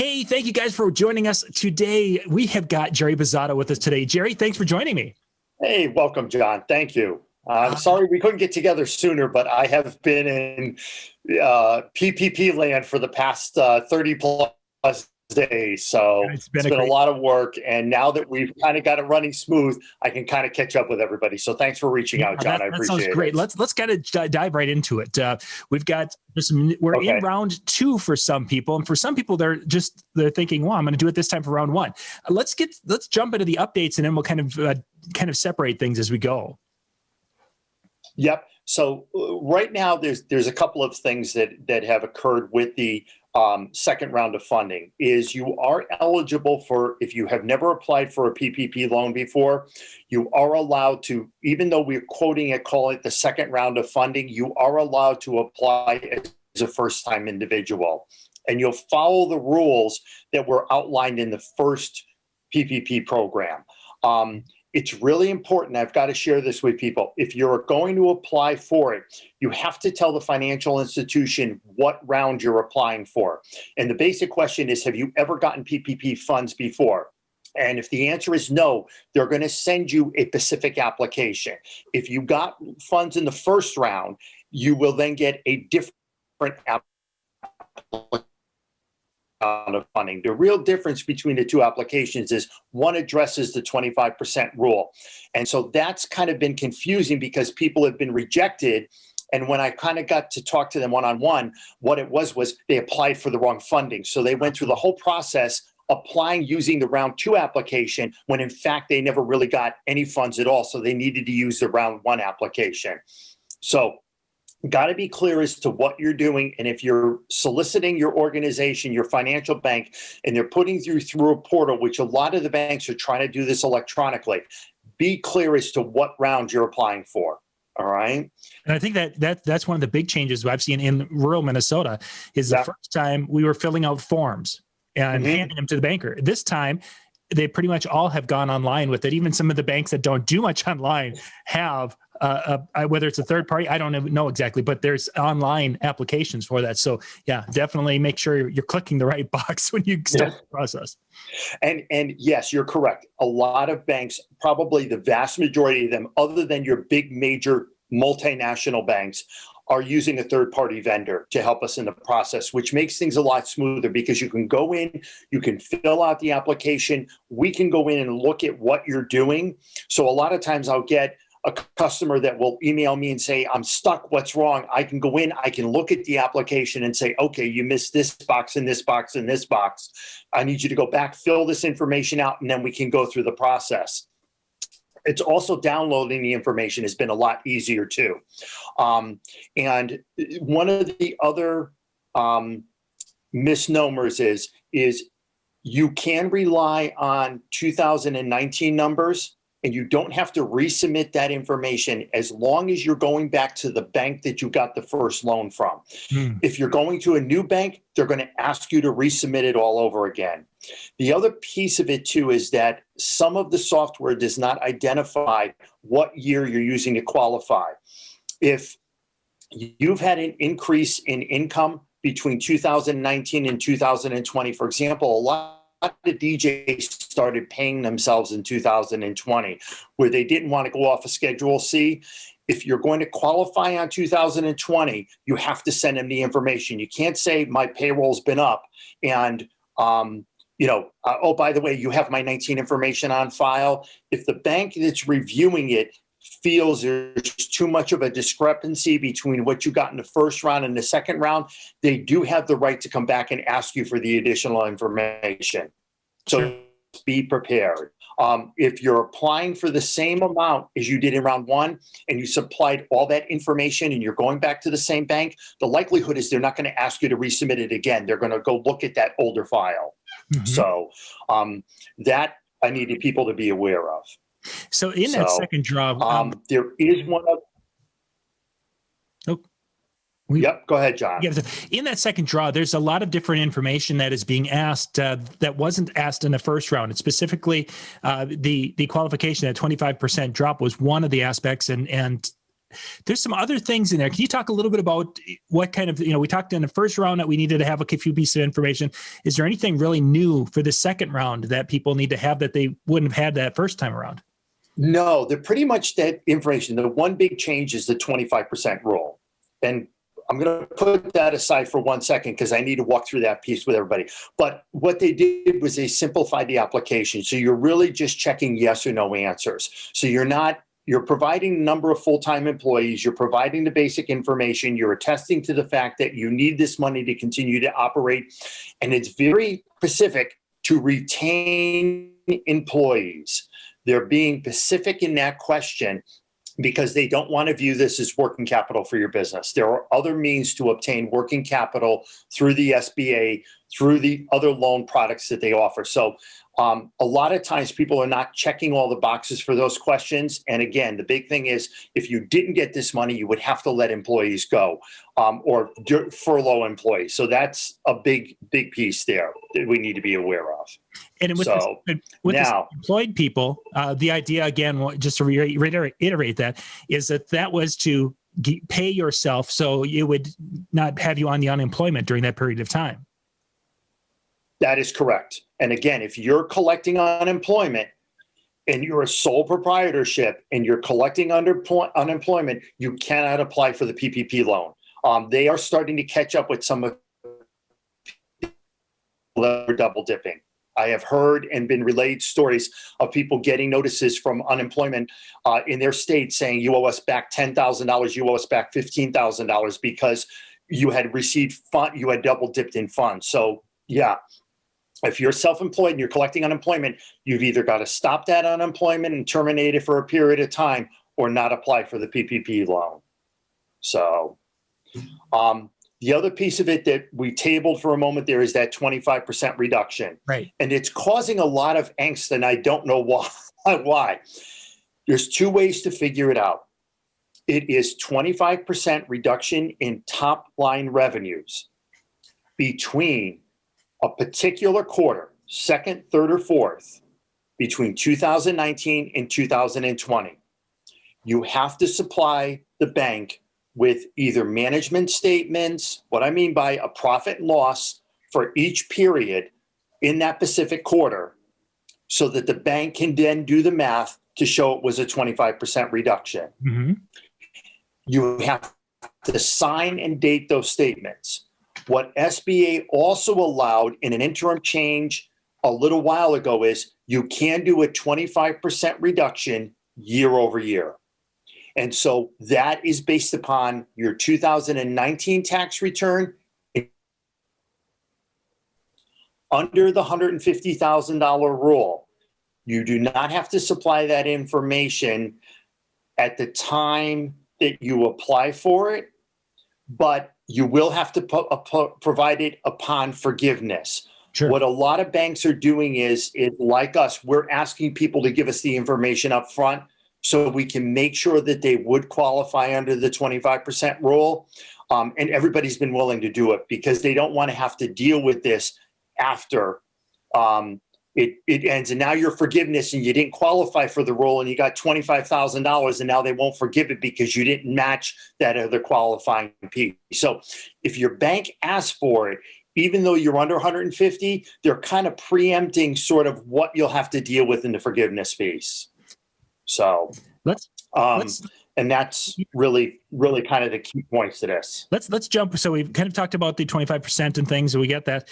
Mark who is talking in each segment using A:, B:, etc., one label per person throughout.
A: Hey, thank you guys for joining us today. We have got Jerry Bazata with us today. Jerry, thanks for joining me.
B: Hey, welcome, John. Thank you. I'm sorry we couldn't get together sooner, but I have been in PPP land for the past 30 plus days. So it's been a lot of work. And now that we've kind of got it running smooth, I can kind of catch up with everybody. So thanks for reaching out, John. I appreciate it.
A: That sounds great. Let's kind of dive right into it. We've got we're in round 2 for some people. And for some people, they're thinking, well, I'm going to do it this time for round 1. Let's jump into the updates, and then we'll kind of separate things as we go.
B: Yep. So right now, there's a couple of things that have occurred with the second round of funding. Is you are eligible for, if you have never applied for a PPP loan before, you are allowed to, even though we're quoting it, call it the second round of funding, you are allowed to apply as a first-time individual. And you'll follow the rules that were outlined in the first PPP program. It's really important. I've got to share this with people. If you're going to apply for it, you have to tell the financial institution what round you're applying for. And the basic question is, have you ever gotten PPP funds before? And if the answer is no, they're going to send you a specific application. If you got funds in the first round, you will then get a different application of funding. The real difference between the two applications is one addresses the 25% rule. And so that's kind of been confusing because people have been rejected. And when I kind of got to talk to them one-on-one, what it was they applied for the wrong funding. So they went through the whole process applying using the round 2 application when in fact they never really got any funds at all. So they needed to use the round 1 application. So got to be clear as to what you're doing. And if you're soliciting your organization, your financial bank, and they're putting you through a portal, which a lot of the banks are trying to do this electronically, be clear as to what round you're applying for. All right.
A: And I think that's one of the big changes I've seen in rural Minnesota is the first time we were filling out forms and handing them to the banker. This time, they pretty much all have gone online with it. Even some of the banks that don't do much online have, whether it's a third party, I don't know exactly, but there's online applications for that. So yeah, definitely make sure you're clicking the right box when you start the process.
B: And yes, you're correct. A lot of banks, probably the vast majority of them, other than your big major multinational banks, are using a third-party vendor to help us in the process, which makes things a lot smoother because you can go in, you can fill out the application, we can go in and look at what you're doing. So a lot of times I'll get a customer that will email me and say, I'm stuck, what's wrong? I can go in, I can look at the application and say, okay, you missed this box and this box and this box. I need you to go back, fill this information out, and then we can go through the process. It's also downloading the information has been a lot easier too. And one of the other misnomers is you can rely on 2019 numbers and you don't have to resubmit that information as long as you're going back to the bank that you got the first loan from. If you're going to a new bank, they're going to ask you to resubmit it all over again. The other piece of it too is that some of the software does not identify what year you're using to qualify. If you've had an increase in income between 2019 and 2020, for example, a lot of DJs started paying themselves in 2020 where they didn't want to go off of Schedule C. If you're going to qualify on 2020, you have to send them the information. You can't say my payroll's been up and, oh, by the way, you have my 19 information on file. If the bank that's reviewing it feels there's too much of a discrepancy between what you got in the first round and the second round, they do have the right to come back and ask you for the additional information. So be prepared. If you're applying for the same amount as you did in round 1 and you supplied all that information and you're going back to the same bank, the likelihood is they're not going to ask you to resubmit it again. They're going to go look at that older file. So that I needed people to be aware of.
A: So in that second draw,
B: there is one of. Yep, go ahead, John.
A: Yeah, in that second draw, there's a lot of different information that is being asked that wasn't asked in the first round. It's specifically the qualification at 25% drop was one of the aspects, and there's some other things in there. Can you talk a little bit about what kind of, we talked in the first round that we needed to have a few pieces of information. Is there anything really new for the second round that people need to have that they wouldn't have had that first time around?
B: No, they're pretty much that information. The one big change is the 25% rule. And I'm going to put that aside for 1 second because I need to walk through that piece with everybody. But what they did was they simplified the application. So you're really just checking yes or no answers. So you're providing the number of full-time employees, you're providing the basic information, you're attesting to the fact that you need this money to continue to operate. And it's very specific to retain employees. They're being specific in that question because they don't want to view this as working capital for your business. There are other means to obtain working capital through the SBA, through the other loan products that they offer. So a lot of times people are not checking all the boxes for those questions. And again, the big thing is if you didn't get this money, you would have to let employees go or furlough employees. So that's a big piece there that we need to be aware of.
A: And with this employed people, the idea, again, just to reiterate that, is that was to pay yourself so it would not have you on the unemployment during that period of time.
B: That is correct. And again, if you're collecting unemployment and you're a sole proprietorship and you're collecting unemployment, you cannot apply for the PPP loan. They are starting to catch up with some of the double dipping. I have heard and been relayed stories of people getting notices from unemployment in their state saying you owe us back $10,000, you owe us back $15,000 because you had received you had double dipped in funds. So yeah, if you're self-employed and you're collecting unemployment, you've either got to stop that unemployment and terminate it for a period of time or not apply for the PPP loan. So the other piece of it that we tabled for a moment there is that 25% reduction.
A: Right.
B: And it's causing a lot of angst, and I don't know why. There's two ways to figure it out. It is 25% reduction in top line revenues between a particular quarter, second, third, or fourth, between 2019 and 2020. You have to supply the bank with either management statements, what I mean by a profit and loss for each period in that specific quarter, so that the bank can then do the math to show it was a 25% reduction. Mm-hmm. You have to sign and date those statements. What SBA also allowed in an interim change a little while ago is you can do a 25% reduction year over year. And so that is based upon your 2019 tax return under the $150,000 rule. You do not have to supply that information at the time that you apply for it, but you will have to provide it upon forgiveness. Sure. What a lot of banks are doing is like us, we're asking people to give us the information up front so we can make sure that they would qualify under the 25% rule. And everybody's been willing to do it because they don't want to have to deal with this after it ends. And now your forgiveness and you didn't qualify for the rule and you got $25,000 and now they won't forgive it because you didn't match that other qualifying piece. So if your bank asks for it, even though you're under 150, they're kind of preempting sort of what you'll have to deal with in the forgiveness piece. So and that's really kind of the key points to this.
A: Let's jump. So we've kind of talked about the 25% and things, so we get that.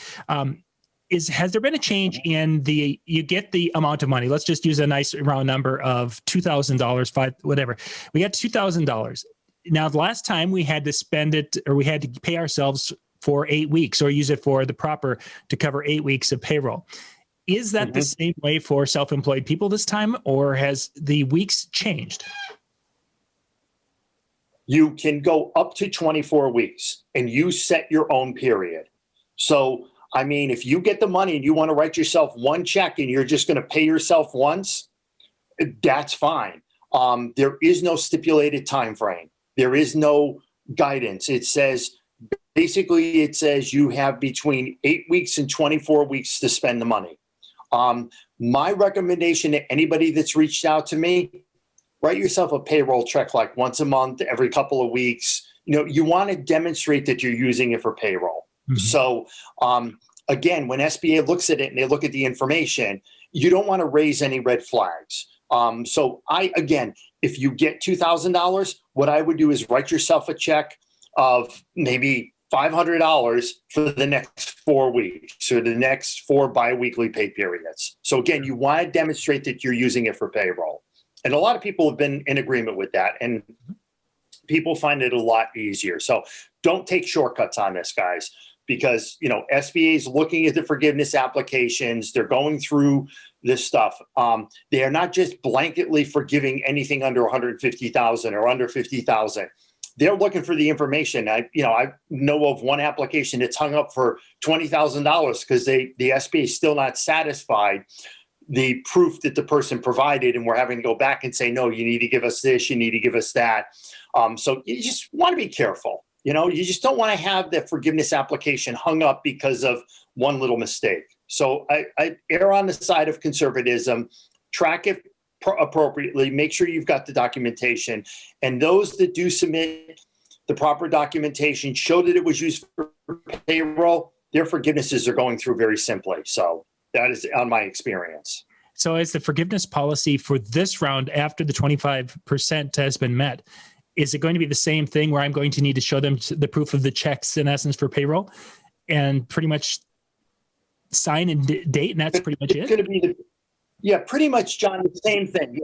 A: Has there been a change in you get the amount of money? Let's just use a nice round number of $2,000, whatever. We got $2,000. Now, the last time we had to spend it, or we had to pay ourselves for 8 weeks, or use it for to cover 8 weeks of payroll. Is that the same way for self-employed people this time, or has the weeks changed?
B: You can go up to 24 weeks and you set your own period. So, I mean, if you get the money and you want to write yourself one check and you're just going to pay yourself once, that's fine. There is no stipulated time frame. There is no guidance. It says you have between 8 weeks and 24 weeks to spend the money. My recommendation to anybody that's reached out to me write yourself a payroll check like once a month, every couple of weeks. You want to demonstrate that you're using it for payroll. Mm-hmm. So again, when SBA looks at it and they look at the information, you don't want to raise any red flags. So again, if you get $2,000, what I would do is write yourself a check of maybe $500 for the next 4 weeks or the next 4 biweekly pay periods. So again, you want to demonstrate that you're using it for payroll. And a lot of people have been in agreement with that, and people find it a lot easier. So don't take shortcuts on this, guys, because SBA is looking at the forgiveness applications. They're going through this stuff. They are not just blanketly forgiving anything under 150,000 or under 50,000. They're looking for the information. I know of one application that's hung up for $20,000 because the SBA is still not satisfied the proof that the person provided, and we're having to go back and say, no, you need to give us this, you need to give us that. So you just want to be careful. You just don't want to have the forgiveness application hung up because of one little mistake. So I err on the side of conservatism, track it appropriately, make sure you've got the documentation, and those that do submit the proper documentation, show that it was used for payroll, their forgivenesses are going through very simply. So that is on my experience.
A: So as the forgiveness policy for this round, after the 25% has been met, is it going to be the same thing where I'm going to need to show them the proof of the checks, in essence, for payroll, and pretty much sign and date, and that's pretty much it?
B: It's going to be pretty much, John, the same thing.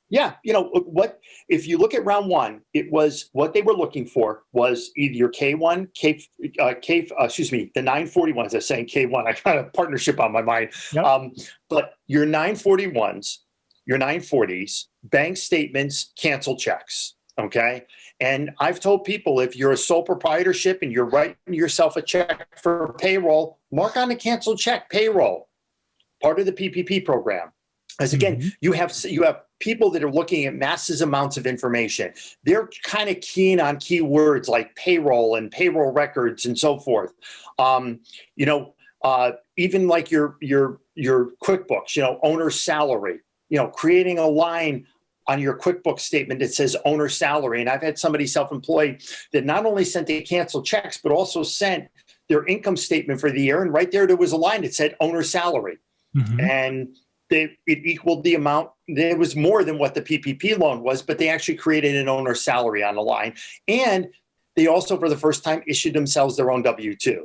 B: Yeah. What if you look at round one? It was what they were looking for was either your K1, the 941. As I was saying, K1. I got a partnership on my mind. Yep. But your 941s, your 940s, bank statements, cancel checks. Okay. And I've told people, if you're a sole proprietorship and you're writing yourself a check for payroll, mark on the canceled check payroll, part of the PPP program. As again, you have people that are looking at massive amounts of information. They're kind of keen on keywords like payroll and payroll records and so forth. Even like your QuickBooks, owner's salary, creating a line on your QuickBooks statement that says owner salary. And I've had somebody self-employed that not only sent the canceled checks, but also sent their income statement for the year. And right there was a line that said owner salary. Mm-hmm. And it equaled the amount. It was more than what the PPP loan was, but they actually created an owner salary on the line. And they also, for the first time, issued themselves their own W-2.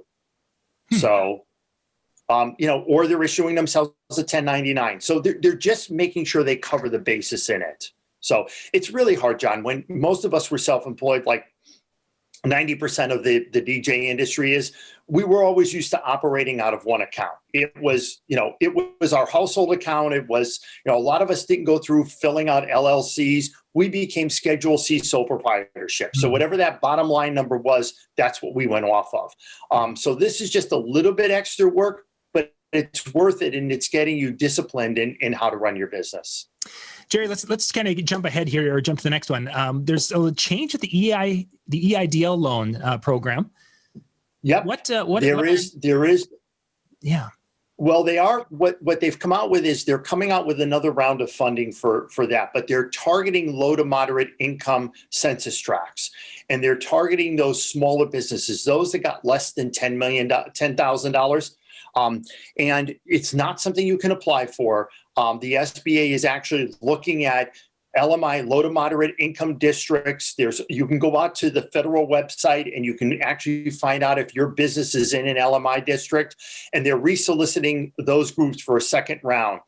B: So, or they're issuing themselves a 1099. So they're just making sure they cover the basis in it. So it's really hard, John. When most of us were self-employed, like 90% of the DJ industry is, we were always used to operating out of one account. It was our household account. It was, a lot of us didn't go through filling out LLCs. We became Schedule C sole proprietorship. So whatever that bottom line number was, that's what we went off of. So this is just a little bit extra work, but it's worth it, and it's getting you disciplined in how to run your business.
A: Jerry, let's kind of jump ahead here, or jump to the next one. There's a change at the EIDL loan program.
B: Yep. There is. Yeah. Well, they are what they've come out with is they're coming out with another round of funding for that, but they're targeting low to moderate income census tracts, and they're targeting those smaller businesses, those that got less than $10,000. And it's not something you can apply for. The SBA is actually looking at LMI, low to moderate income districts. You can go out to the federal website and you can actually find out if your business is in an LMI district, and they're resoliciting those groups for a second round.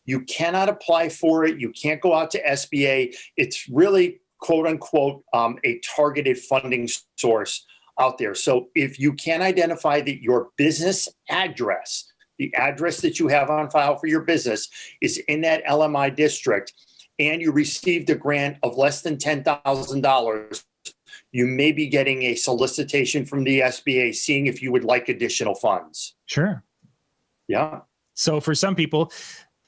B: You cannot apply for it. You can't go out to SBA. It's really, quote unquote, a targeted funding source out there. So if you can identify that your business address, the address that you have on file for your business, is in that LMI district, and you received a grant of less than $10,000, you may be getting a solicitation from the SBA seeing if you would like additional funds.
A: Sure.
B: Yeah.
A: So for some people,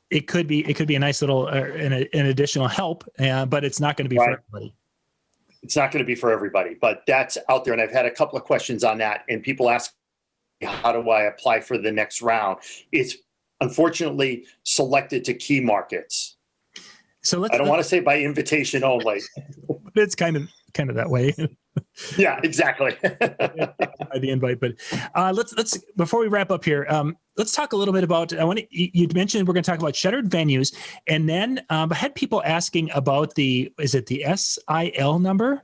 A: it could be a nice little an additional help, but it's not going to be for everybody.
B: It's not going to be for everybody, but that's out there. And I've had a couple of questions on that, and people ask, how do I apply for the next round? It's unfortunately selected to key markets.
A: So
B: I don't want to say by invitation only.
A: It's kind of that way.
B: Yeah, exactly.
A: By the invite, but let's before we wrap up here, let's talk a little bit about. You mentioned we're going to talk about shuttered venues, and then I had people asking about is it the SIL number?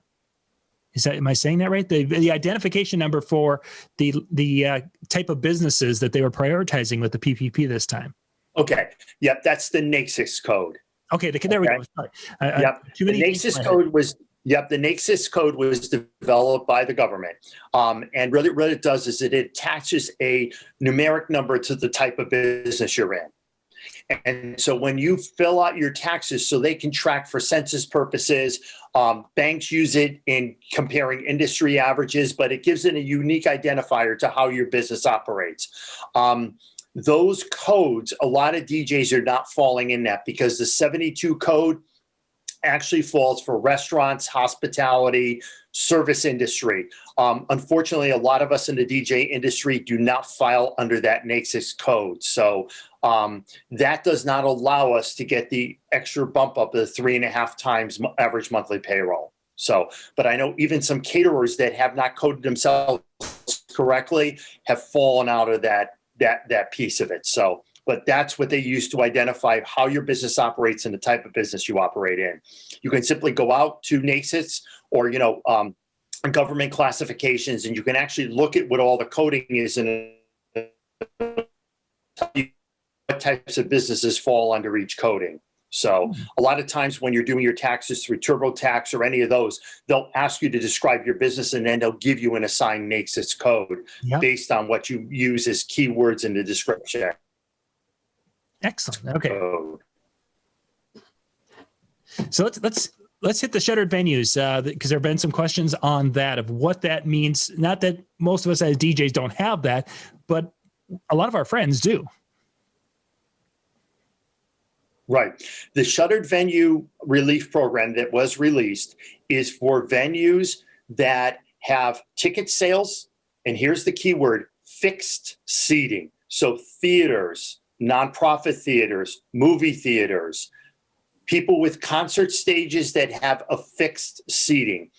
A: Am I saying that right? The identification number for the type of businesses that they were prioritizing with the PPP this time.
B: Okay. Yep. That's the NAICS code.
A: Okay. There we go. Sorry.
B: Yep. The NAICS code was. Yep, the NAICS code was developed by the government. And really what it does is it attaches a numeric number to the type of business you're in. And so when you fill out your taxes so they can track for census purposes, banks use it in comparing industry averages, but it gives it a unique identifier to how your business operates. Those codes, a lot of DJs are not falling in that because the 72 code actually falls for restaurants, hospitality, service industry. Unfortunately, a lot of us in the DJ industry do not file under that NAICS code. So that does not allow us to get the extra bump up of 3.5 times average monthly payroll. So, but I know even some caterers that have not coded themselves correctly have fallen out of that piece of it. So, but that's what they use to identify how your business operates and the type of business you operate in. You can simply go out to NAICS or, government classifications, and you can actually look at what all the coding is and what types of businesses fall under each coding. So a lot of times when you're doing your taxes through TurboTax or any of those, they'll ask you to describe your business and then they'll give you an assigned NAICS code based on what you use as keywords in the description.
A: Excellent. Okay. So let's hit the shuttered venues because there have been some questions on that of what that means. Not that most of us as DJs don't have that, but a lot of our friends do.
B: Right. The shuttered venue relief program that was released is for venues that have ticket sales. And here's the key word: fixed seating. So theaters, nonprofit theaters, movie theaters, people with concert stages that have a fixed seating.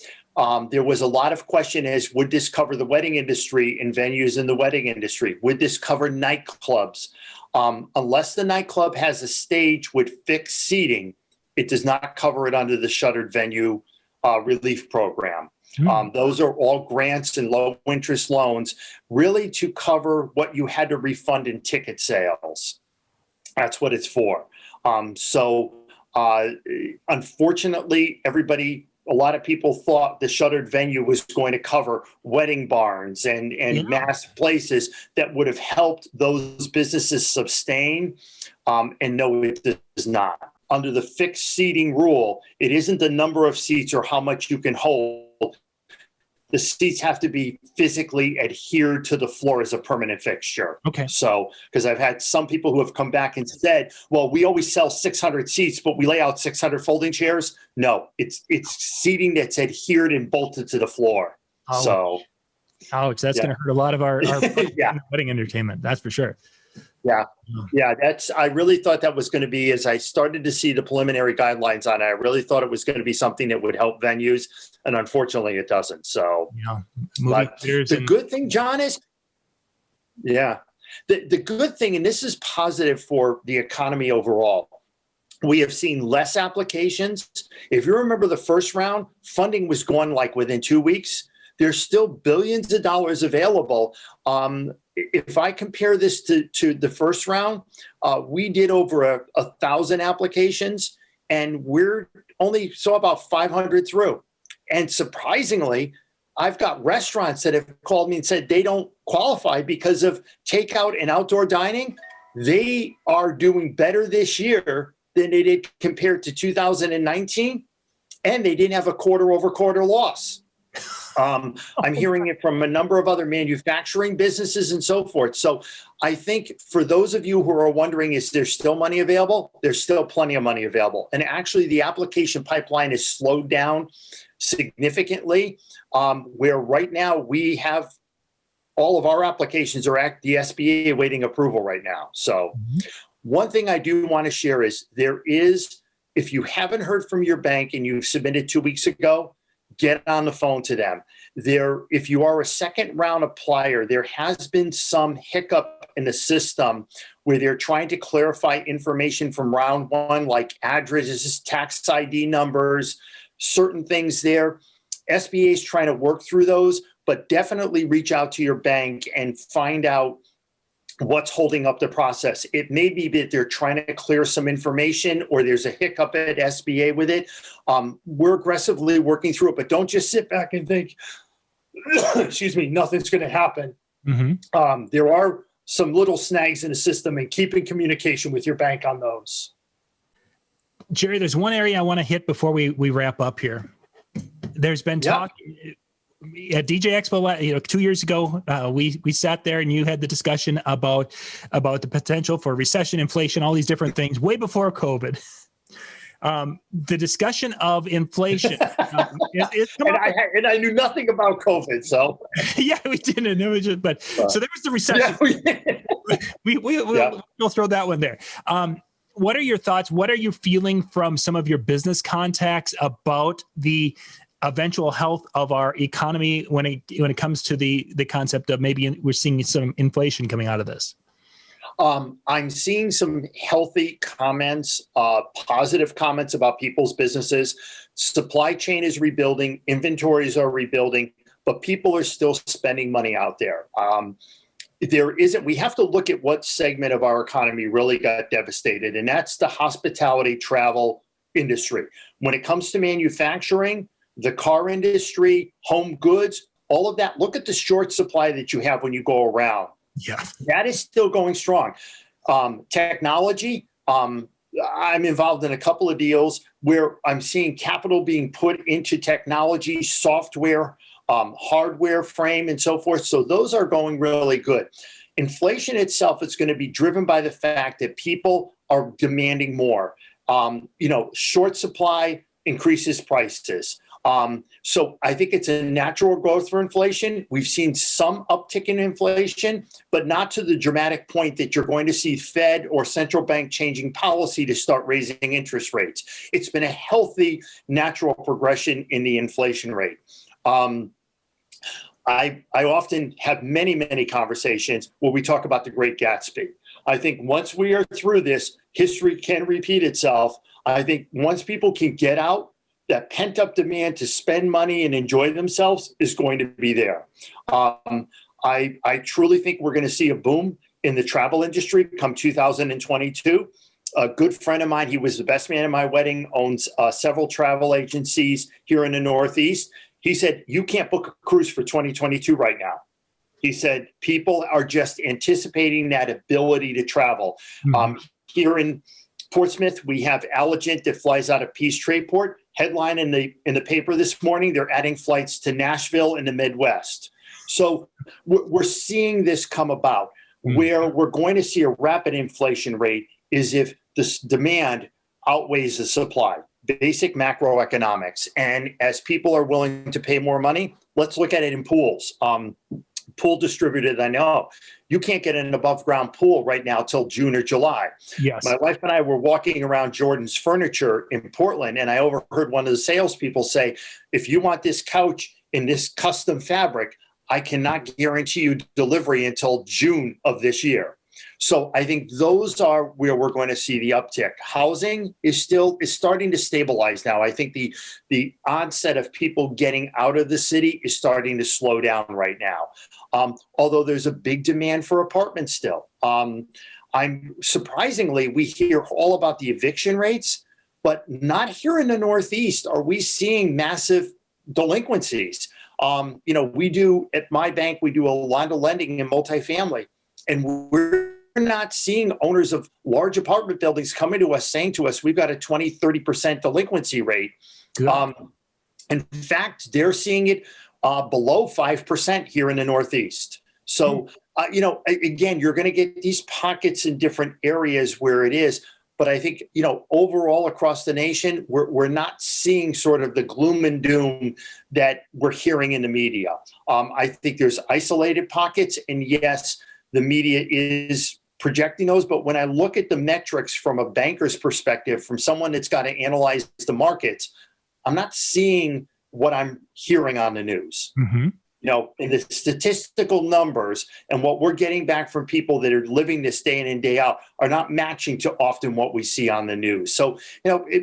B: There was a lot of question as, would this cover the wedding industry and venues in the wedding industry? Would this cover nightclubs? Unless the nightclub has a stage with fixed seating, it does not cover it under the shuttered venue relief program. Those are all grants and low interest loans, really to cover what you had to refund in ticket sales. That's what it's for. Unfortunately, a lot of people thought the shuttered venue was going to cover wedding barns and mass places that would have helped those businesses sustain. And no, it does not. Under the fixed seating rule, it isn't the number of seats or how much you can hold. The seats have to be physically adhered to the floor as a permanent fixture.
A: Okay.
B: So, because I've had some people who have come back and said, well, we always sell 600 seats, but we lay out 600 folding chairs. No, it's seating that's adhered and bolted to the floor.
A: Ouch.
B: So,
A: ouch, that's going to hurt a lot of our wedding entertainment. That's for sure.
B: Yeah, I really thought that was going to be, as I started to see the preliminary guidelines on it, I really thought it was going to be something that would help venues, and unfortunately it doesn't. So, the good thing, John, is, the good thing, and this is positive for the economy overall, we have seen less applications. If you remember the first round, funding was gone like within 2 weeks. There's still billions of dollars available. If I compare this to the first round, we did over 1,000 applications, and we're only saw about 500 through. And surprisingly, I've got restaurants that have called me and said they don't qualify because of takeout and outdoor dining. They are doing better this year than they did compared to 2019, and they didn't have a quarter-over-quarter loss. I'm hearing it from a number of other manufacturing businesses and so forth. So I think for those of you who are wondering, is there still money available? There's still plenty of money available. And actually the application pipeline has slowed down significantly, where right now we have all of our applications are at the SBA awaiting approval right now. So one thing I do want to share is there is If you haven't heard from your bank and you submitted 2 weeks ago, get on the phone to them. If you are a second round applier, there has been some hiccup in the system where they're trying to clarify information from round one, like addresses, tax ID numbers, certain things there. SBA is trying to work through those, but definitely reach out to your bank and find out what's holding up the process. It may be that they're trying to clear some information or there's a hiccup at SBA with it. We're aggressively working through it, but don't just sit back and think, excuse me, nothing's going to happen.
A: Mm-hmm.
B: There are some little snags in the system, and keep in communication with your bank on those.
A: Jerry, there's one area I want to hit before we wrap up here. There's been talk at DJ Expo, 2 years ago. We sat there and you had the discussion about the potential for recession, inflation, all these different things way before COVID. The discussion of inflation.
B: And I knew nothing about COVID, so
A: yeah, we didn't. It was just, so there was the recession. We'll throw that one there. What are your thoughts? What are you feeling from some of your business contacts about the eventual health of our economy when it comes to the concept of maybe we're seeing some inflation coming out of this?
B: I'm seeing some healthy comments, positive comments about people's businesses. Supply chain is rebuilding, inventories are rebuilding, but people are still spending money out there. We have to look at what segment of our economy really got devastated, and that's the hospitality travel industry. When it comes to manufacturing, the car industry, home goods, all of that, look at the short supply that you have when you go around.
A: Yeah,
B: that is still going strong. Technology, I'm involved in a couple of deals where I'm seeing capital being put into technology, software, hardware frame, and so forth. So those are going really good. Inflation itself is going to be driven by the fact that people are demanding more. Short supply increases prices. So I think it's a natural growth for inflation. We've seen some uptick in inflation, but not to the dramatic point that you're going to see Fed or central bank changing policy to start raising interest rates. It's been a healthy, natural progression in the inflation rate. I often have many, many conversations where we talk about the Great Gatsby. I think once we are through this, history can repeat itself. I think once people can get out, that pent-up demand to spend money and enjoy themselves is going to be there. I truly think we're going to see a boom in the travel industry come 2022. A good friend of mine, he was the best man at my wedding, owns several travel agencies here in the Northeast. He said, you can't book a cruise for 2022 right now. He said, people are just anticipating that ability to travel. Mm-hmm. Here in Portsmouth, we have Allegiant that flies out of Peace Trayport. Headline in the paper this morning, they're adding flights to Nashville in the Midwest. So we're seeing this come about. Mm-hmm. Where we're going to see a rapid inflation rate is if this demand outweighs the supply. Basic macroeconomics. And as people are willing to pay more money, let's look at it in pools. Pool distributors, I know you can't get an above ground pool right now till June or July.
A: Yes.
B: My wife and I were walking around Jordan's Furniture in Portland, and I overheard one of the salespeople say, if you want this couch in this custom fabric, I cannot guarantee you delivery until June of this year. So I think those are where we're going to see the uptick. Housing is starting to stabilize now. I think the onset of people getting out of the city is starting to slow down right now. Although there's a big demand for apartments still. Surprisingly, we hear all about the eviction rates, but not here in the Northeast are we seeing massive delinquencies. We do at my bank, we do a lot of lending in multifamily. And we're not seeing owners of large apartment buildings coming to us saying to us, we've got a 20, 30% delinquency rate. In fact, they're seeing it below 5% here in the Northeast. So, again, you're going to get these pockets in different areas where it is. But I think, overall across the nation, we're not seeing sort of the gloom and doom that we're hearing in the media. I think there's isolated pockets. And yes, the media is projecting those, but when I look at the metrics from a banker's perspective, from someone that's got to analyze the markets, I'm not seeing what I'm hearing on the news.
A: Mm-hmm.
B: In the statistical numbers and what we're getting back from people that are living this day in and day out are not matching to often what we see on the news. So,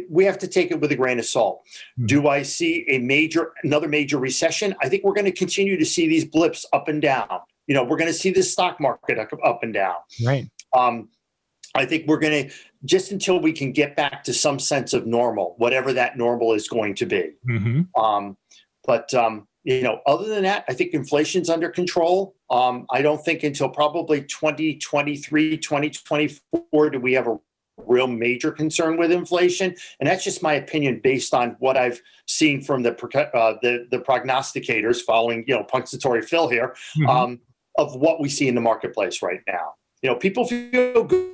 B: we have to take it with a grain of salt. Mm-hmm. Do I see another major recession? I think we're going to continue to see these blips up and down. We're going to see the stock market up and down.
A: Right.
B: I think we're going to, just until we can get back to some sense of normal, whatever that normal is going to be.
A: Mm-hmm.
B: Other than that, I think inflation's under control. I don't think until probably 2023, 2024 do we have a real major concern with inflation. And that's just my opinion based on what I've seen from the prognosticators following, punctuatory Phil here,
A: mm-hmm.
B: Of what we see in the marketplace right now. People feel good.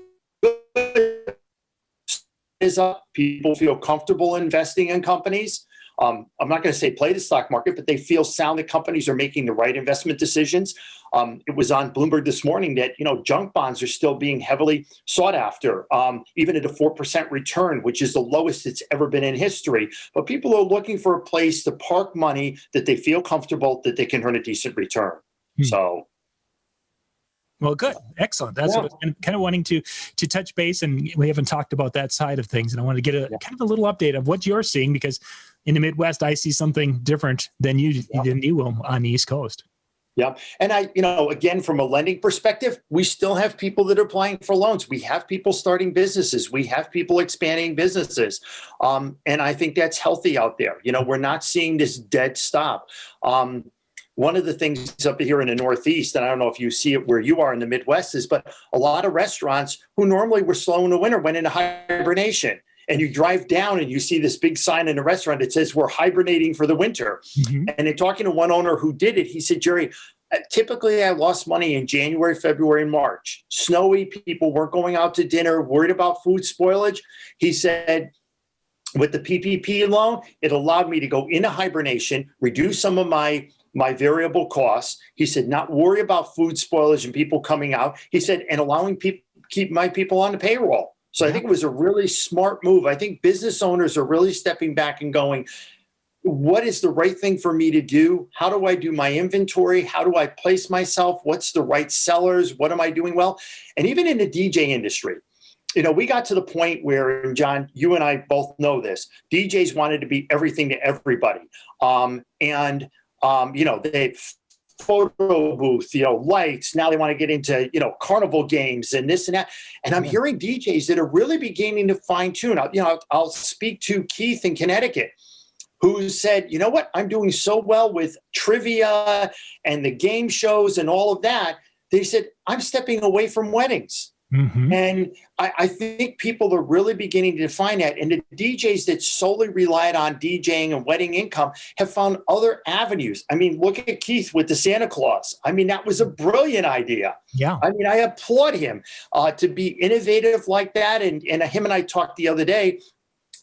B: Is up. People feel comfortable investing in companies. I'm not going to say play the stock market, but they feel sound that companies are making the right investment decisions. It was on Bloomberg this morning that, junk bonds are still being heavily sought after, even at a 4% return, which is the lowest it's ever been in history. But people are looking for a place to park money that they feel comfortable, that they can earn a decent return. So.
A: Well, good. Excellent. That's what I'm kind of wanting to touch base, and we haven't talked about that side of things. And I want to get a kind of a little update of what you're seeing, because in the Midwest, I see something different than you will on the East Coast.
B: Yeah. And again, from a lending perspective, we still have people that are applying for loans. We have people starting businesses. We have people expanding businesses. And I think that's healthy out there. We're not seeing this dead stop. One of the things up here in the Northeast, and I don't know if you see it where you are in the Midwest, is but a lot of restaurants who normally were slow in the winter went into hibernation. And you drive down and you see this big sign in the restaurant that says we're hibernating for the winter. Mm-hmm. And in talking to one owner who did it, he said, Jerry, typically I lost money in January, February, and March. Snowy, people weren't going out to dinner, worried about food spoilage. He said, with the PPP loan, it allowed me to go into hibernation, reduce some of my variable costs. He said, not worry about food spoilage and people coming out. He said, and allowing people keep my people on the payroll. So I think it was a really smart move. I think business owners are really stepping back and going, what is the right thing for me to do? How do I do my inventory? How do I place myself? What's the right sellers? What am I doing well? And even in the DJ industry, we got to the point where, and John, you and I both know this, DJs wanted to be everything to everybody. They photo booth, lights. Now they want to get into, carnival games and this and that. And I'm hearing DJs that are really beginning to fine tune. I'll speak to Keith in Connecticut, who said, you know what, I'm doing so well with trivia and the game shows and all of that. They said, I'm stepping away from weddings. Mm-hmm. And I think people are really beginning to define that. And the DJs that solely relied on DJing and wedding income have found other avenues. I mean, look at Keith with the Santa Claus. I mean, that was a brilliant idea.
A: Yeah.
B: I mean, I applaud him to be innovative like that. And him and I talked the other day,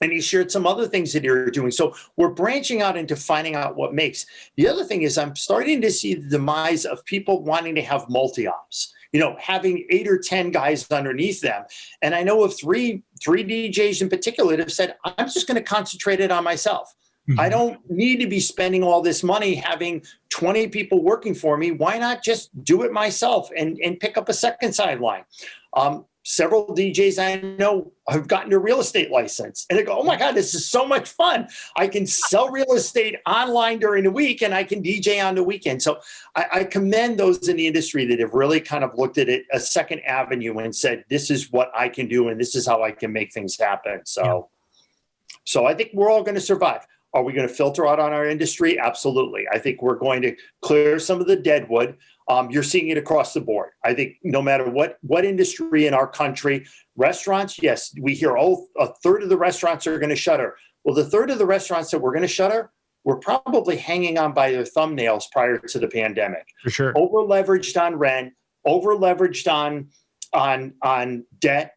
B: and he shared some other things that you're doing. So we're branching out into finding out what makes. The other thing is I'm starting to see the demise of people wanting to have multi-ops. Having 8 or 10 guys underneath them. And I know of three DJs in particular that have said, I'm just going to concentrate it on myself. Mm-hmm. I don't need to be spending all this money having 20 people working for me. Why not just do it myself and pick up a second sideline? Several DJs I know have gotten a real estate license, and they go, oh my God, this is so much fun. I can sell real estate online during the week and I can DJ on the weekend. So I commend those in the industry that have really kind of looked at it a second avenue and said, this is what I can do and this is how I can make things happen. So I think we're all going to survive. Are we going to filter out on our industry? Absolutely. I think we're going to clear some of the deadwood. You're seeing it across the board. I think no matter what industry in our country, restaurants, yes, we hear, a third of the restaurants are going to shutter. Well, the third of the restaurants that we're going to shutter, we're probably hanging on by their thumbnails prior to the pandemic.
A: For sure.
B: Over leveraged on rent, over leveraged on debt.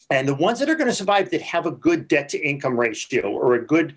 B: And the ones that are going to survive that have a good debt to income ratio or a good,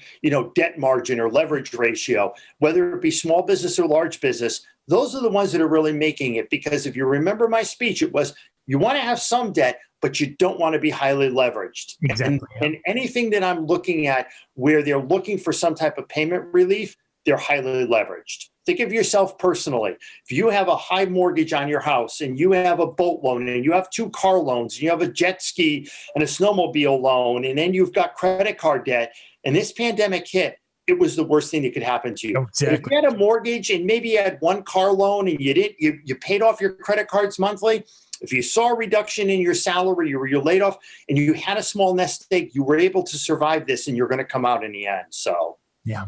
B: debt margin or leverage ratio, whether it be small business or large business, those are the ones that are really making it. Because if you remember my speech, it was You want to have some debt, but you don't want to be highly leveraged.
A: Exactly.
B: And anything that I'm looking at where they're looking for some type of payment relief, they're highly leveraged. Think of yourself personally. If you have a high mortgage on your house and you have a boat loan and you have 2 car loans, and you have a jet ski and a snowmobile loan, and then you've got credit card debt, and this pandemic hit, it was the worst thing that could happen to you.
A: Exactly.
B: If you had a mortgage and maybe you had 1 car loan and you paid off your credit cards monthly, if you saw a reduction in your salary or you're laid off and you had a small nest egg, you were able to survive this and you're going to come out in the end. So, yeah.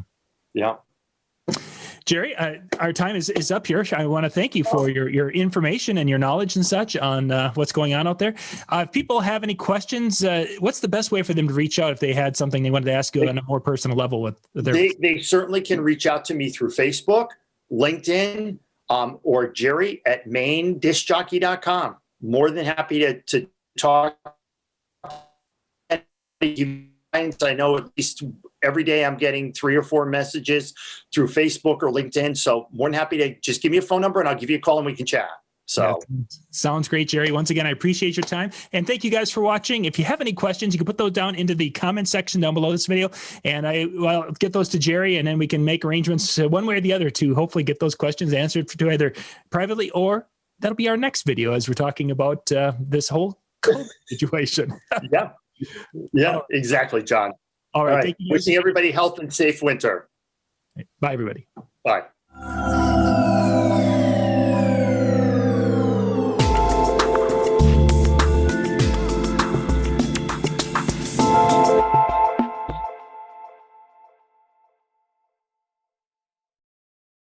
A: Jerry, our time is up here. I want to thank you for your information and your knowledge and such on what's going on out there. If people have any questions, what's the best way for them to reach out if they had something they wanted to ask you on a more personal level with their...
B: They certainly can reach out to me through Facebook, LinkedIn, or Jerry at maindiscjockey.com. More than happy to talk. I know at least every day I'm getting 3 or 4 messages through Facebook or LinkedIn. So more than happy to just give me a phone number and I'll give you a call and we can chat. So
A: sounds great, Jerry. Once again, I appreciate your time and thank you guys for watching. If you have any questions, you can put those down into the comment section down below this video and I'll get those to Jerry and then we can make arrangements one way or the other to hopefully get those questions answered to either privately or that'll be our next video as we're talking about this whole COVID situation.
B: Yeah, exactly, John.
A: All right. Thank you.
B: Wishing everybody health and safe winter.
A: Bye, everybody.
B: Bye.